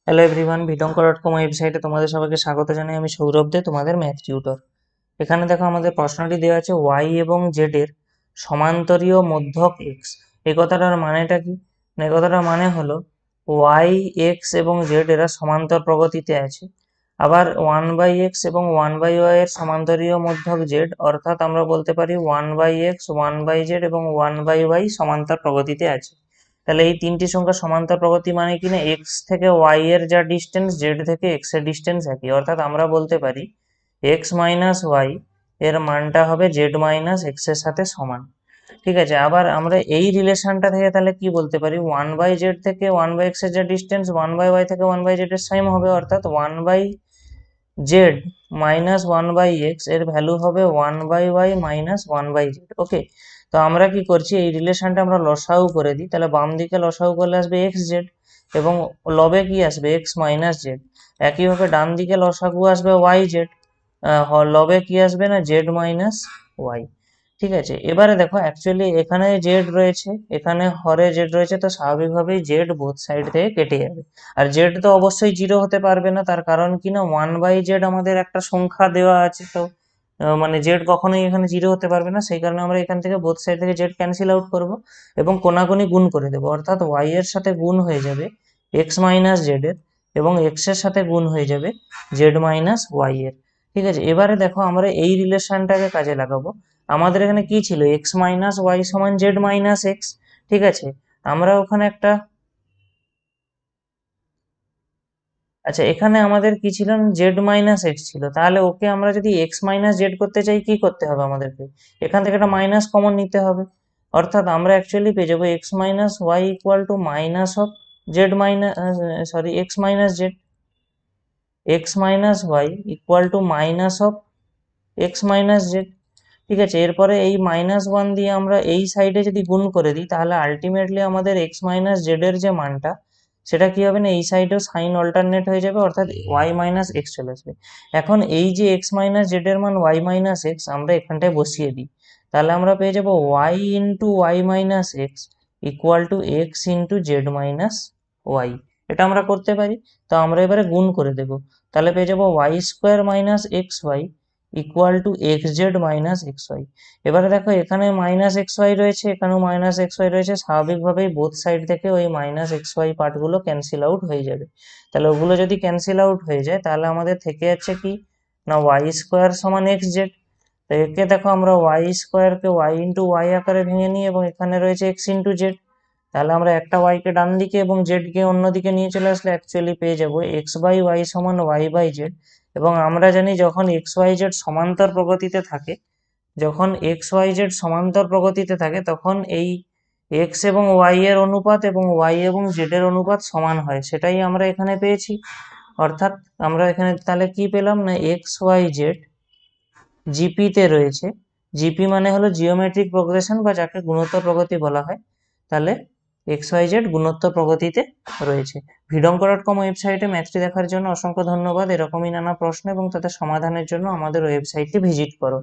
Hello everyone, ভিডঙ্কর.কম ওয়েবসাইটে তোমাদের সবাইকে স্বাগত জানাই। আমি সৌরভ দে, তোমাদের ম্যাথ টিউটর। এখানে দেখো আমাদের প্রশ্নটি দেওয়া আছে ওয়াই এবং জেড এর সমান্তরীয় মধ্যক এক্স। এই কথাটার মানেটা কি? এই কথাটার মানে হলো ওয়াই, এক্স এবং জেড এরা সমান্তর প্রগতিতে আছে। আবার 1/x এবং 1/y এর সমান্তরীয় মধ্যক জেড, অর্থাৎ আমরা বলতে পারি 1/x, 1/z এবং 1/y সমান্তর প্রগতিতে আছে। তাহলে এই তিনটি সংখ্যা সমান্তর প্রগতি মানে কিনা এক্স থেকে ওয়াই এর যা ডিস্টেন্স, জেড থেকে এক্স এর ডিস্টেন্স একই। অর্থাৎ আমরা বলতে পারি এক্স মাইনাস ওয়াই এর মানটা হবে জেড মাইনাস এক্স এর সাথে সমান। ঠিক আছে, আবার আমরা এই রিলেশনটা থেকে তাহলে কি বলতে পারি, 1/z থেকে 1/x এর যা ডিস্টেন্স 1/y থেকে 1/z এর সেম হবে। অর্থাৎ 1/z মাইনাস 1/x এর ভ্যালু হবে 1/y মাইনাস 1/z। ওকে, তো আমরা কি করছি, এই রিলেশনটা আমরা লসাগু করে দিই। তাহলে বাম দিকে লসাগু করলে আসবে এক্স জেড এবং লবে কি আসবে এক্স মাইনাস জেড। একইভাবে ডান দিকে লসাগু আসবে ওয়াই জেড, লবে কি আসবে না জেড মাইনাস ওয়াই। ঠিক আছে, এবারে দেখো অ্যাকচুয়ালি এখানে জেড রয়েছে, এখানে হরে জেড রয়েছে, তো স্বাভাবিকভাবেই জেড বোথ সাইড থেকে কেটে যাবে। আর জেড তো অবশ্যই জিরো হতে পারবে না, তার কারণ কি না 1/z আমাদের একটা সংখ্যা দেওয়া আছে। তো মানে জেড কখনোই এখানে জিরো হতে পারবে না, সেই কারণে আমরা এখান থেকে বোথ সাইড থেকে জেড ক্যান্সেল আউট করব এবং কোনাকুনি গুণ করে দেবো। অর্থাৎ ওয়াই এর সাথে গুণ হয়ে যাবে এক্স মাইনাস জেড এর এবং এক্স এর সাথে গুণ হয়ে যাবে জেড মাইনাস ওয়াই এর। ঠিক আছে, এবারে দেখো আমরা এই রিলেশনটাকে কাজে লাগাবো। আমাদের এখানে কি ছিল, এক্স মাইনাস ওয়াই সমান জেড মাইনাস এক্স। ঠিক আছে, আমরা ওখানে একটা, আচ্ছা এখানে আমাদের কি ছিল, জেড মাইনাস এক্স ছিল। তাহলে ওকে আমরা যদি এক্স মাইনাস জেড করতে চাই কি করতে হবে আমাদেরকে, এখান থেকে একটা মাইনাস কমন নিতে হবে। অর্থাৎ আমরা অ্যাকচুয়ালি পেয়ে যাবো X minus Y equal to minus of Z minus, sorry X minus Z, X minus Y equal to minus of X minus Z. ঠিক আছে, এরপরে এই -1 দিয়ে আমরা এই সাইডে যদি গুণ করে দিই তাহলে আলটিমেটলি আমাদের এক্স মাইনাস জেড এর যে মানটা সেটা কি হবে না, এই সাইডেও সাইন অল্টারনেট হয়ে যাবে, অর্থাৎ ওয়াই মাইনাস এক্স চলে আসবে। এখন এই যে এক্স মাইনাস জেড এর মান ওয়াই মাইনাস এক্স আমরা এখানটায় বসিয়ে দিই, তাহলে আমরা পেয়ে যাবো Y into Y minus X equal to X into Z minus Y. এটা আমরা করতে পারি। তো আমরা এবারে গুণ করে দেব, তাহলে পেয়ে যাবো Y square minus X Y equal to X Z minus X Y. এবারে দেখো এখানে মাইনাস এক্স ওয়াই রয়েছে, এখানেও মাইনাস এক্স ওয়াই রয়েছে, স্বাভাবিকভাবেই বোথ সাইড থেকে ওই মাইনাস এক্স ওয়াই পার্টগুলো ক্যান্সেল আউট হয়ে যাবে। তাহলে ওগুলো যদি ক্যান্সেল আউট হয়ে যায় তাহলে আমাদের থেকে যাচ্ছে কি না ওয়াই স্কোয়ার সমান এক্স জেড। তো একে দেখো আমরা ওয়াই স্কোয়ারকে ওয়াই ইন্টু ওয়াই আকারে ভেঙে নিই এবং এখানে রয়েছে এক্স ইন্টু জেড। তাহলে আমরা একটা ওয়াই কে ডান দিকে এবং জেড কে অন্যদিকে নিয়ে চলে আসলে অ্যাকচুয়ালি পেয়ে যাবো এক্স বাই ওয়াই সমান ওয়াই বাই জেড। এবং আমরা জানি যখন এক্স ওয়াই জেড সমান্তর প্রগতিতে থাকে, যখন এক্স ওয়াই জেড সমান্তর প্রগতিতে থাকে তখন এই এক্স এবং ওয়াই এর অনুপাত এবং ওয়াই এবং জেড এর অনুপাত সমান হয়, সেটাই আমরা এখানে পেয়েছি। অর্থাৎ আমরা এখানে তাহলে কি পেলাম না এক্স ওয়াই জেড জিপি তে রয়েছে। জিপি মানে হলো জিওমেট্রিক প্রোগ্রেশন বা যাকে গুণোত্তর প্রগতি বলা হয়। তাহলে এক্স ওয়াই জেড গুণোত্তর প্রগতিতে রয়েছে। ভিডঙ্কর.কম ওয়েবসাইটে ম্যাথটি দেখার জন্য অসংখ্য ধন্যবাদ। এরকমই নানা প্রশ্ন এবং তাদের সমাধানের জন্য আমাদের ওয়েবসাইটটি ভিজিট করো।